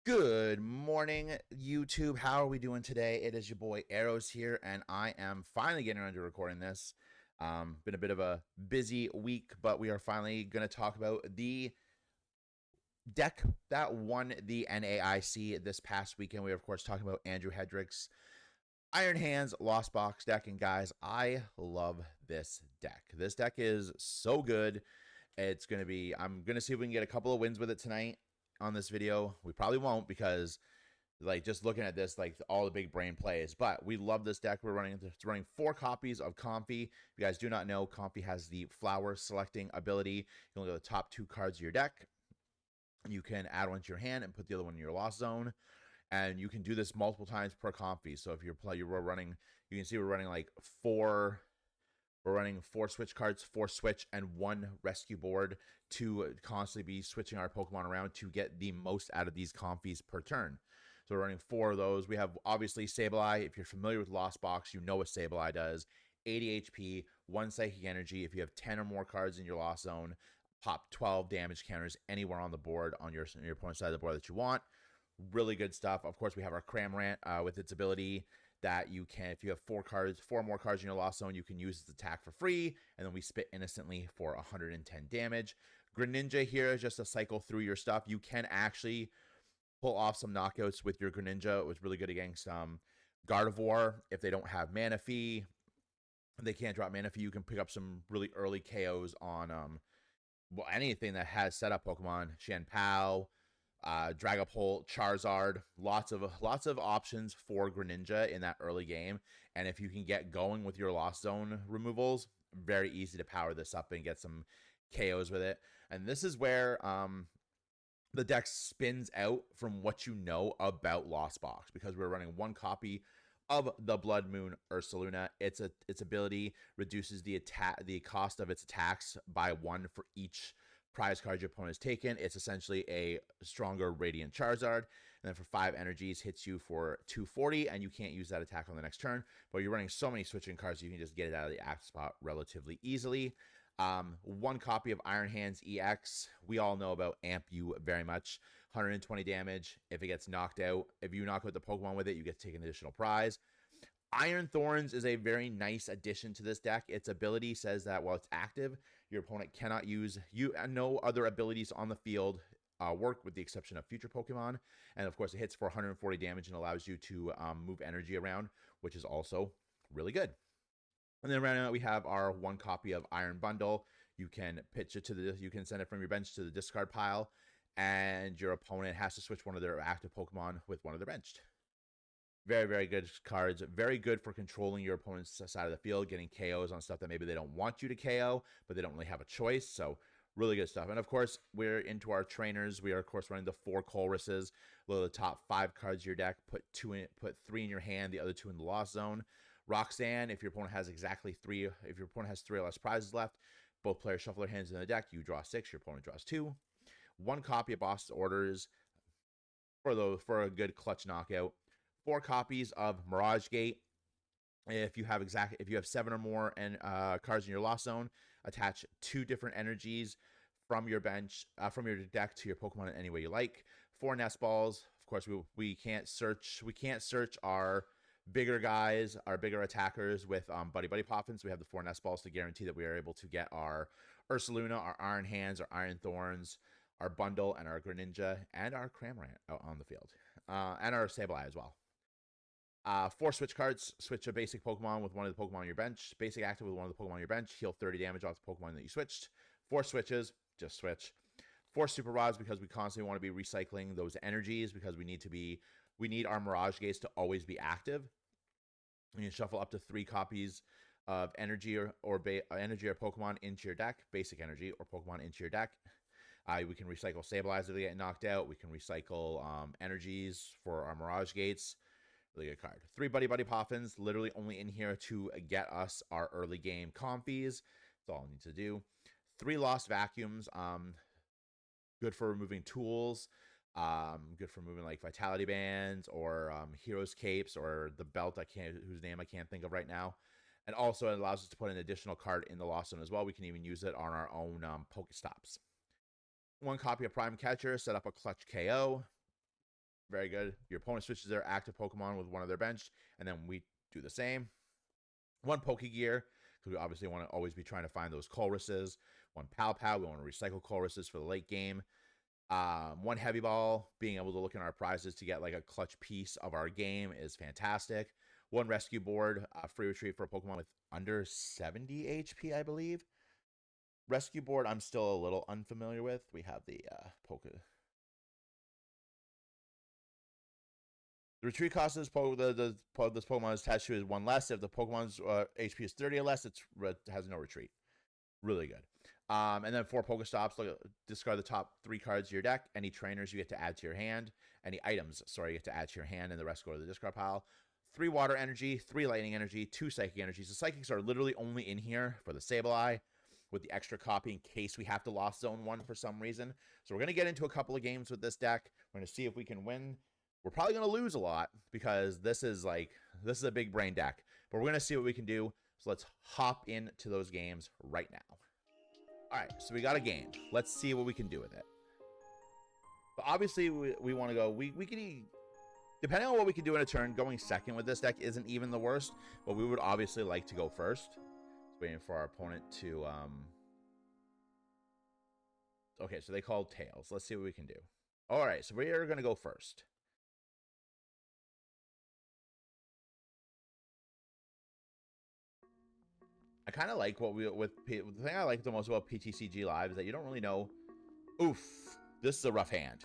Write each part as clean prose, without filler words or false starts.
Good morning, YouTube. How are we doing today? It is your boy Arrows here, and I am finally getting around to recording this. Been a bit of a busy week, but we are finally going to talk about the deck that won the NAIC this past weekend. We are, of course, talking about Andrew Hedrick's Iron Hands Lost Box deck. And guys, I love this deck. This deck is so good. I'm going to see if we can get a couple of wins with it tonight on this video. We probably won't because just looking at this, all the big brain plays. But we love this deck. It's running 4 copies of Comfy. If you guys do not know, Comfy has the flower selecting ability. You can look at the top 2 cards of your deck. You can add one to your hand and put the other one in your lost zone. And you can do this multiple times per Comfy. So if we're running, you can see we're running like 4. We're running 4 switch cards, 4 switch, and 1 rescue board to constantly be switching our Pokemon around to get the most out of these Comfies per turn. So we're running 4 of those. We have obviously Sableye. If you're familiar with Lost Box, you know what Sableye does. 80 HP, 1 Psychic Energy. If you have 10 or more cards in your Lost Zone, pop 12 damage counters anywhere on the board on your opponent's side of the board that you want. Really good stuff. Of course, we have our Cramorant with its ability that you can, if you have 4 more cards in your Lost Zone, you can use its attack for free, and then we spit instantly for 110 damage. Greninja here is just to cycle through your stuff. You can actually pull off some knockouts with your Greninja. It was really good against Gardevoir. If they don't have Manaphy, they can't drop Manaphy, you can pick up some really early KOs on anything that has setup Pokemon. Shanpao, Dragapult, Charizard, lots of options for Greninja in that early game. And if you can get going with your Lost Zone removals, very easy to power this up and get some KOs with it. And this is where the deck spins out from what you know about Lost Box, because we're running 1 copy of the Blood Moon Ursaluna. Its ability reduces the cost of its attacks by 1 for each prize card your opponent has taken. It's essentially a stronger Radiant Charizard. And then for 5 energies, hits you for 240, and you can't use that attack on the next turn. But you're running so many switching cards, you can just get it out of the active spot relatively easily. 1 copy of Iron Hands EX. We all know about Amp U very much. 120 damage. If it gets knocked out, if you knock out the Pokemon with it, you get to take an additional prize. Iron Thorns is a very nice addition to this deck. Its ability says that while it's active, your opponent cannot use no other abilities on the field work with the exception of future Pokemon. And of course, it hits for 140 damage and allows you to move energy around, which is also really good. And then right now we have our 1 copy of Iron Bundle. You can you can send it from your bench to the discard pile, and your opponent has to switch one of their active Pokemon with one of their benched. Very, very good cards. Very good for controlling your opponent's side of the field, getting KOs on stuff that maybe they don't want you to KO, but they don't really have a choice. So really good stuff. And of course, we're into our trainers. We are, of course, running the 4 Colruses. The top 5 cards of your deck. Put 3 in your hand, the other 2 in the Lost Zone. Roxanne, if your opponent has 3 or less prizes left, both players shuffle their hands in the deck. You draw 6, your opponent draws 2. 1 copy of Boss's Orders for a good clutch knockout. 4 copies of Mirage Gate. If you have 7 or more cards in your Lost Zone, attach 2 different energies from your bench, from your deck to your Pokemon in any way you like. 4 Nest Balls. Of course, we can't search our bigger guys, our bigger attackers with Buddy Poffins. We have the 4 Nest Balls to guarantee that we are able to get our Ursaluna, our Iron Hands, our Iron Thorns, our Bundle, and our Greninja, and our Cramorant out on the field, and our Sableye as well. 4 switch cards. Switch a basic Pokemon with one of the Pokemon on your bench. Basic active with one of the Pokemon on your bench. Heal 30 damage off the Pokemon that you switched. 4 switches. Just switch. 4 Super Rods, because we constantly want to be recycling those energies, because we need our Mirage Gates to always be active. You can shuffle up to 3 copies of energy or Pokemon into your deck. Basic energy or Pokemon into your deck. We can recycle Sableyes if they get knocked out. We can recycle energies for our Mirage Gates. Really good card. 3 Buddy Poffins, literally only in here to get us our early game Comfies. That's all I need to do. 3 Lost Vacuums, good for removing tools, good for moving like Vitality Bands or Heroes Capes or the belt whose name I can't think of right now. And also it allows us to put an additional card in the Lost Zone as well. We can even use it on our own Pokestops. 1 copy of Prime Catcher, set up a clutch KO. Very good. Your opponent switches their active Pokemon with one of their bench, and then we do the same. 1 Pokegear, because we obviously want to always be trying to find those Colruses. 1 Pow Pow, we want to recycle Colruses for the late game. 1 Heavy Ball, being able to look in our prizes to get like a clutch piece of our game is fantastic. 1 Rescue Board, free retreat for a Pokemon with under 70 HP, I believe. Rescue Board, I'm still a little unfamiliar with. We have the The retreat cost of this Pokemon is attached to is 1 less. If the Pokemon's HP is 30 or less, it has no retreat. Really good. And then 4 Pokestops. Discard the top 3 cards of your deck. Any trainers you get to add to your hand. Any items, you get to add to your hand, and the rest go to the discard pile. 3 Water Energy, 3 Lightning Energy, 2 Psychic Energies. The Psychics are literally only in here for the Sableye, with the extra copy in case we have to Lost Zone 1 for some reason. So we're going to get into a couple of games with this deck. We're going to see if we can win. We're probably going to lose a lot because this is a big brain deck. But we're going to see what we can do. So let's hop into those games right now. All right, so we got a game. Let's see what we can do with it. But obviously, we want to go. We can, depending on what we can do in a turn, going second with this deck isn't even the worst. But we would obviously like to go first. Just waiting for our opponent to... Okay, so they called Tails. Let's see what we can do. All right, so we are going to go first. I kind of like what the thing I like the most about PTCG Live is that you don't really know. Oof, this is a rough hand.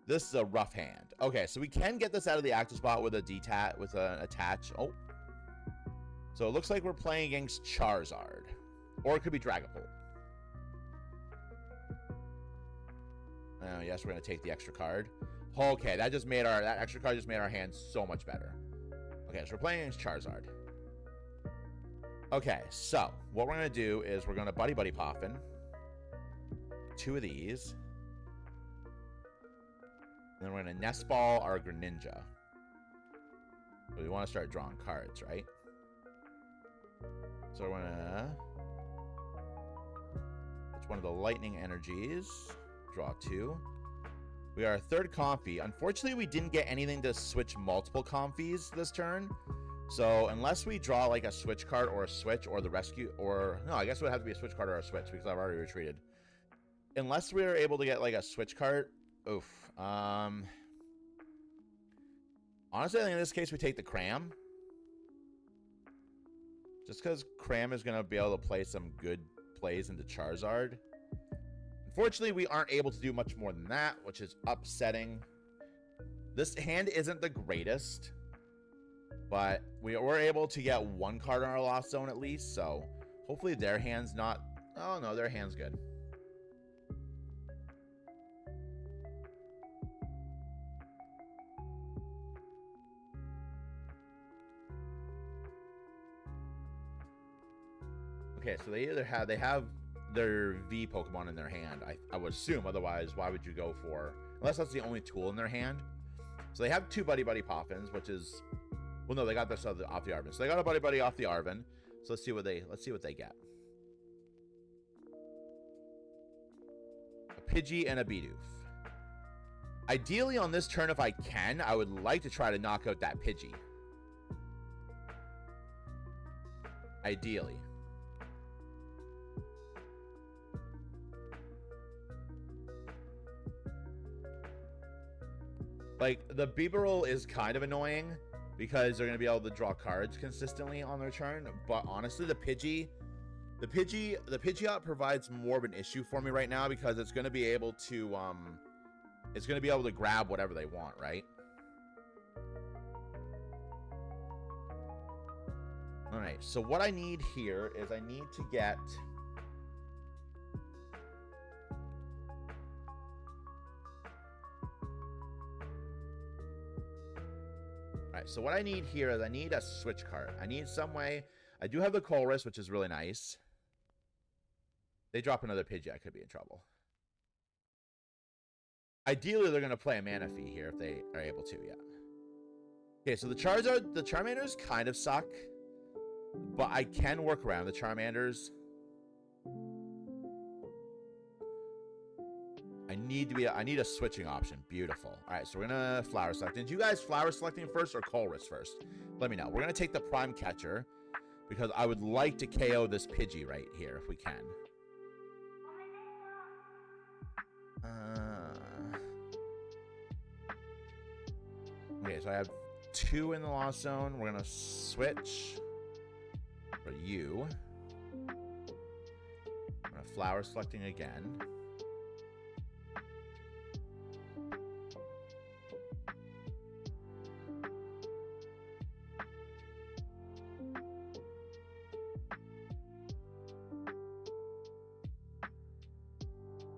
This is a rough hand. Okay, so we can get this out of the active spot with an attach. Oh, so it looks like we're playing against Charizard, or it could be Dragapult. Oh yes, we're gonna take the extra card. Okay, that extra card just made our hand so much better. Okay, so we're playing against Charizard. Okay, so what we're going to do is we're going to Buddy Poffin. 2 of these. And then we're going to Nest Ball our Greninja. But we want to start drawing cards, right? So we're going to... It's one of the Lightning Energies. Draw 2. We are a 3rd Comfey. Unfortunately, we didn't get anything to switch multiple Comfeys this turn. So unless we draw like a switch card or a switch or the rescue or no, I guess it would have to be a switch card or a switch because I've already retreated. Unless we are able to get like a switch card, oof. Honestly, I think in this case we take the Cram. Just because Cram is going to be able to play some good plays into Charizard. Unfortunately, we aren't able to do much more than that, which is upsetting. This hand isn't the greatest. But we were able to get 1 card on our Lost Zone at least, so hopefully their hand's not... Oh, no, their hand's good. Okay, so they have their V Pokemon in their hand, I would assume. Otherwise, why would you go for... Unless that's the only tool in their hand. So they have 2 Buddy Poffins, which is... Well, no, they got this off the Arven. So they got a Buddy off the Arven. So let's see what they get. A Pidgey and a Bidoof. Ideally, on this turn, if I can, I would like to try to knock out that Pidgey. Ideally. Like, the Bibarel is kind of annoying because they're going to be able to draw cards consistently on their turn. But honestly, the Pidgeot provides more of an issue for me right now because it's going to be able to, grab whatever they want, right? All right, so what I need here is I need to get... So what I need here is I need a switch card. I need some way. I do have the Colress, which is really nice. They drop another Pidgey, I could be in trouble. Ideally, they're going to play a Manaphy here if they are able to, yeah. Okay, so the Charmanders kind of suck. But I can work around the Charmanders. I need a switching option. Beautiful. All right, so we're gonna flower select. Did you guys flower selecting first or Colress first? Let me know. We're gonna take the prime catcher because I would like to KO this Pidgey right here if we can. Okay, so I have 2 in the lost zone. We're gonna switch for you. I'm gonna flower selecting again.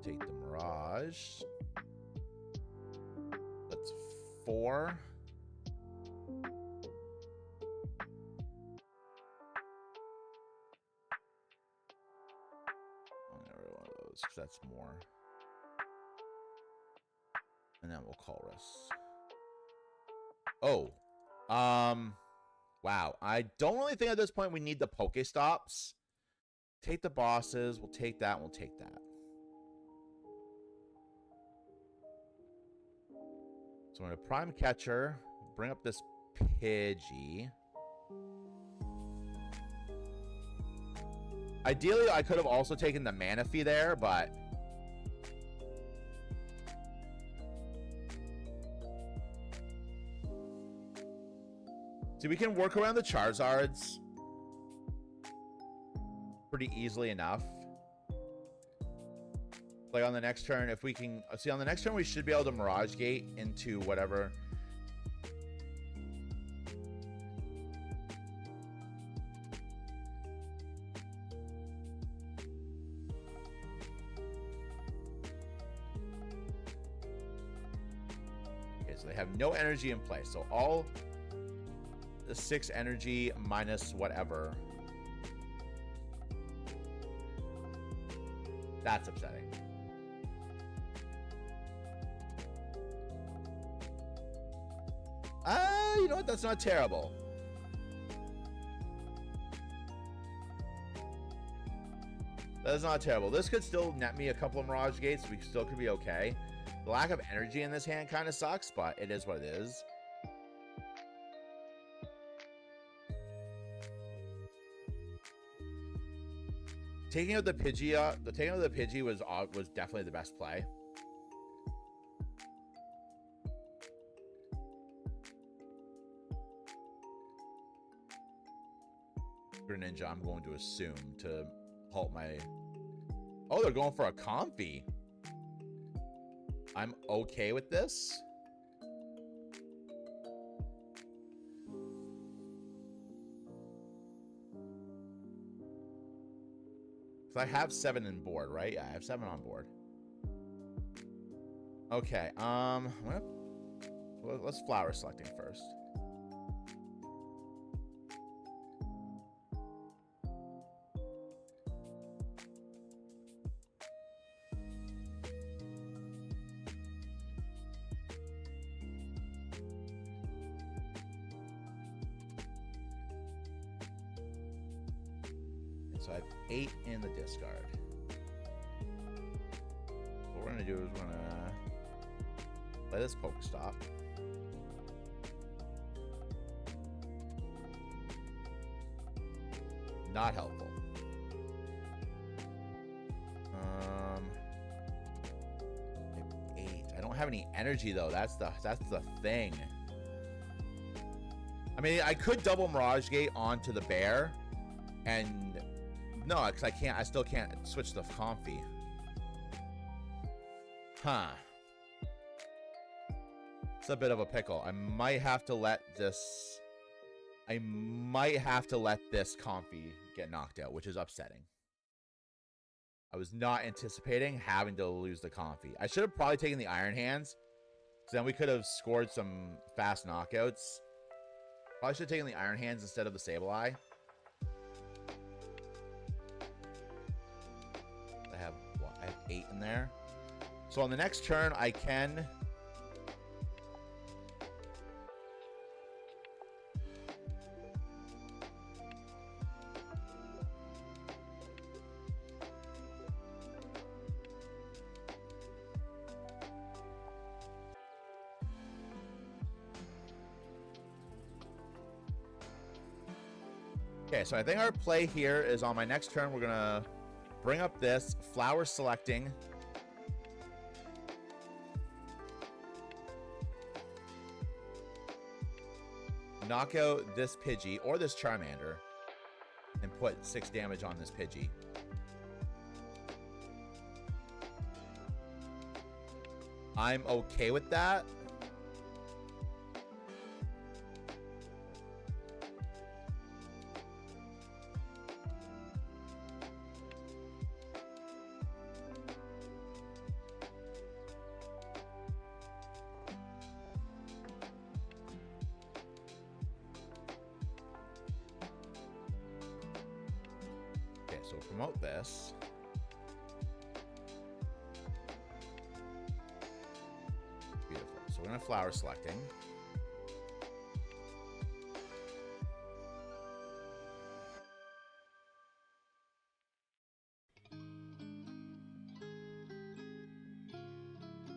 Take the Mirage. That's 4. Because that's more. And then we'll Colress. Oh. Wow. I don't really think at this point we need the Pokestops. Take the bosses. We'll take that. We'll take that. So I'm going to prime catcher. Bring up this Pidgey. Ideally, I could have also taken the Manaphy there, but... See, we can work around the Charizards pretty easily enough. Like on the next turn, if we can... See, on the next turn, we should be able to Mirage Gate into whatever... So they have no energy in play. So all the 6 energy minus whatever. That's upsetting. You know what? That's not terrible. That's not terrible. This could still net me a couple of Mirage Gates. We still could be okay. The lack of energy in this hand kind of sucks, but it is what it is. Taking out the Pidgey, was definitely the best play. Ninja, I'm going to assume to halt my... Oh, they're going for a Comfy. I'm okay with this. So I have 7 on board, right? Yeah, I have 7 on board. Okay, let's flower selecting first. So I have 8 in the discard. What we're gonna do is we're gonna play this Pokestop. Not helpful. I have 8. I don't have any energy though. That's the thing. I mean, I could double Mirage Gate onto the bear, and no, because I can't. I still can't switch the Comfy. Huh. It's a bit of a pickle. I might have to let this. I might have to let this Comfy get knocked out, which is upsetting. I was not anticipating having to lose the Comfy. I should have probably taken the Iron Hands, because then we could have scored some fast knockouts. Probably should have taken the Iron Hands instead of the Sableye. I have 8 in there. So on the next turn, I can... Okay, so I think our play here is on my next turn. We're going to bring up this flower selecting. Knock out this Pidgey or this Charmander and put 6 damage on this Pidgey. I'm okay with that. Okay, so we'll promote this. Beautiful. So we're going to flower selecting.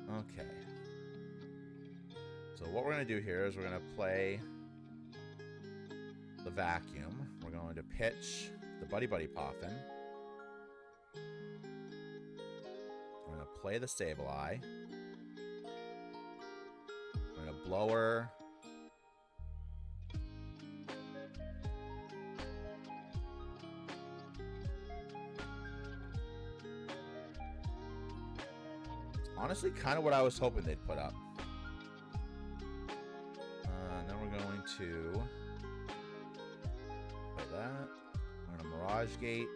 Okay. So what we're going to do here is we're going to play the vacuum. We're going to pitch the Buddy Buddy Poffin. We're going to play the Sableye. We're going to blower. Honestly, kind of what I was hoping they'd put up. And then we're going to play that. We're going to Mirage Gate.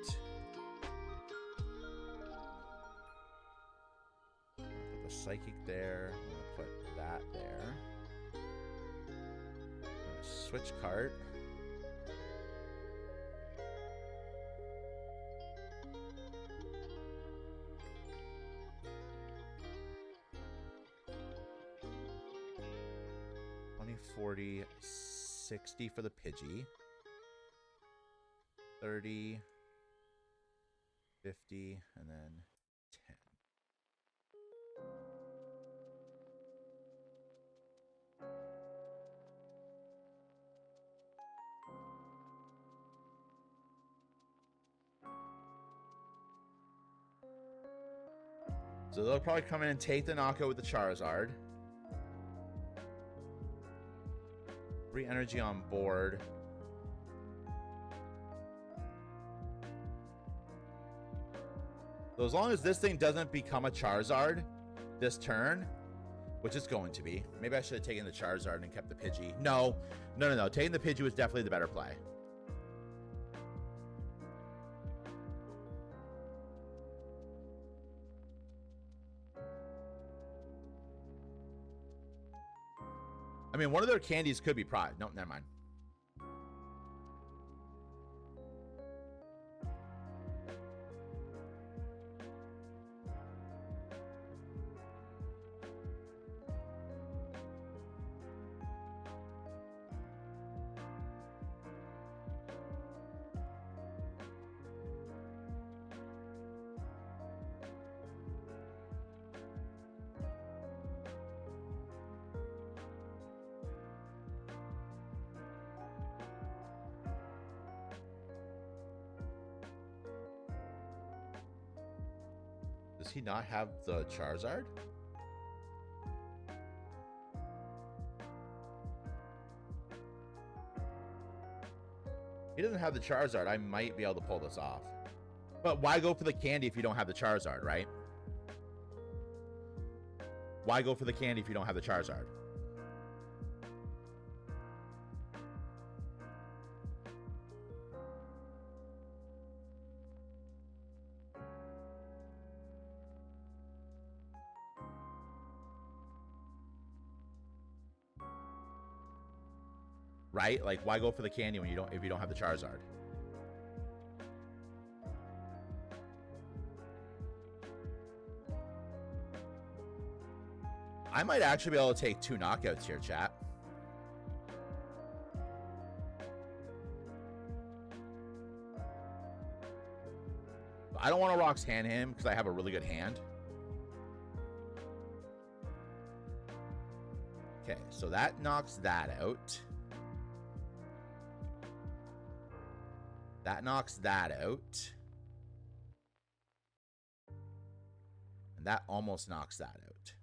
Put the Psychic there. I'm going to put that there. I'm going to switch cart. $40, $60 for the Pidgey. $30, $50, and then $10. So they'll probably come in and take the knockout with the Charizard. 3 energy on board. So as long as this thing doesn't become a Charizard this turn, which it's going to be. Maybe I should have taken the Charizard and kept the Pidgey. No. Taking the Pidgey was definitely the better play. I mean, one of their candies could be Pride. No, never mind. Does he not have the Charizard? He doesn't have the Charizard. I might be able to pull this off. But why go for the candy if you don't have the Charizard, right? Why go for the candy if you don't have the Charizard? Right? Like, why go for the candy when if you don't have the Charizard? I might actually be able to take 2 knockouts here, chat. I don't want to Rocks hand him because I have a really good hand. Okay, so that knocks that out. That knocks that out. And that almost knocks that out.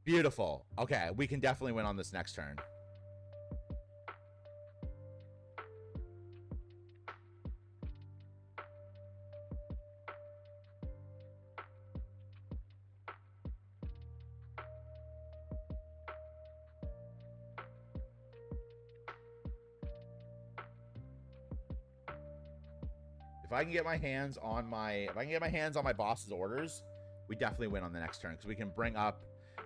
Beautiful. Okay, we can definitely win on this next turn. If I can get my hands on my boss's orders, we definitely win on the next turn because we can bring up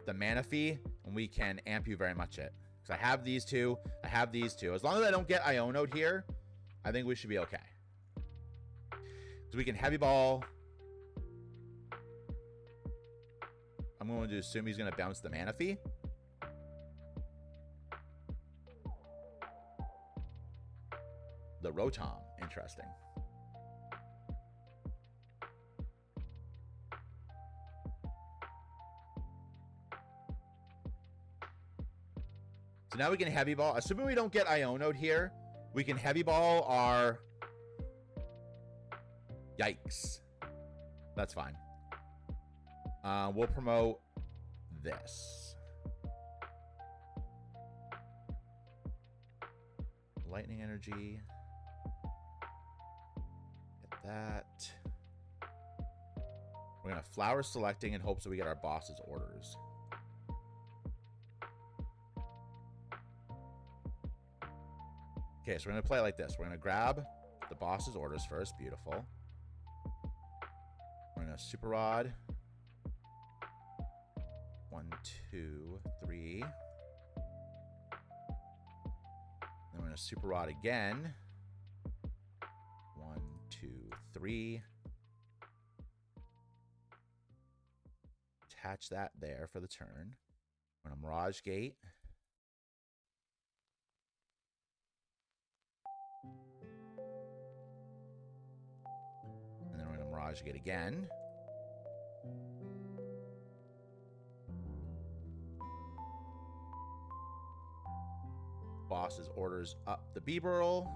the mana fee and we can amp you very much it. Because I have these two, I have these two. As long as I don't get Iono'd here, I think we should be okay. Because we can heavy ball. I'm going to assume he's going to bounce the mana fee. The Rotom, interesting. So now we can heavy ball. Assuming we don't get Iono'd here, we can heavy ball our... Yikes. That's fine. We'll promote this. Lightning energy. Get that. We're going to flower selecting in hopes that we get our boss's orders. Okay, so we're going to play like this. We're going to grab the boss's orders first. Beautiful. We're going to super rod. 1, 2, 3. Then we're going to super rod again. 1, 2, 3. Attach that there for the turn. We're going to Mirage Gate. And then we're going to Mirage Gate again. Boss's orders up the B-Burl.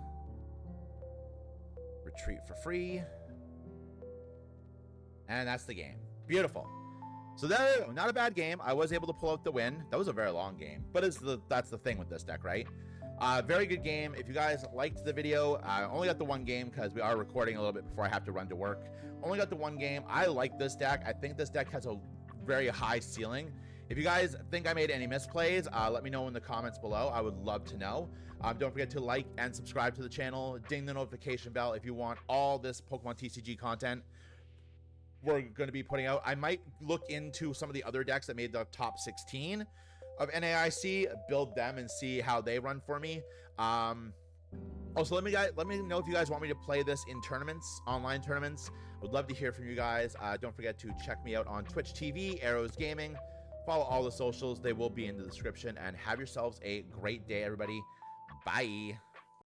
Retreat for free. And that's the game. Beautiful. So that, not a bad game. I was able to pull out the win. That was a very long game, but that's the thing with this deck, right? Very good game. If you guys liked the video, I only got the one game because we are recording a little bit before I have to run to work. Only got the one game. I like this deck. I think this deck has a very high ceiling. If you guys think I made any misplays, let me know in the comments below. I would love to know. Don't forget to like and subscribe to the channel. Ding the notification bell if you want all this Pokemon TCG content we're going to be putting out. I might look into some of the other decks that made the top 16 of NAIC, build them and see how they run for me. Also, let me know if you guys want me to play this in tournaments, online tournaments. Would love to hear from you guys. Don't forget to check me out on Twitch TV, Arrows Gaming. Follow all the socials. They will be in the description. And have yourselves a great day, everybody. Bye.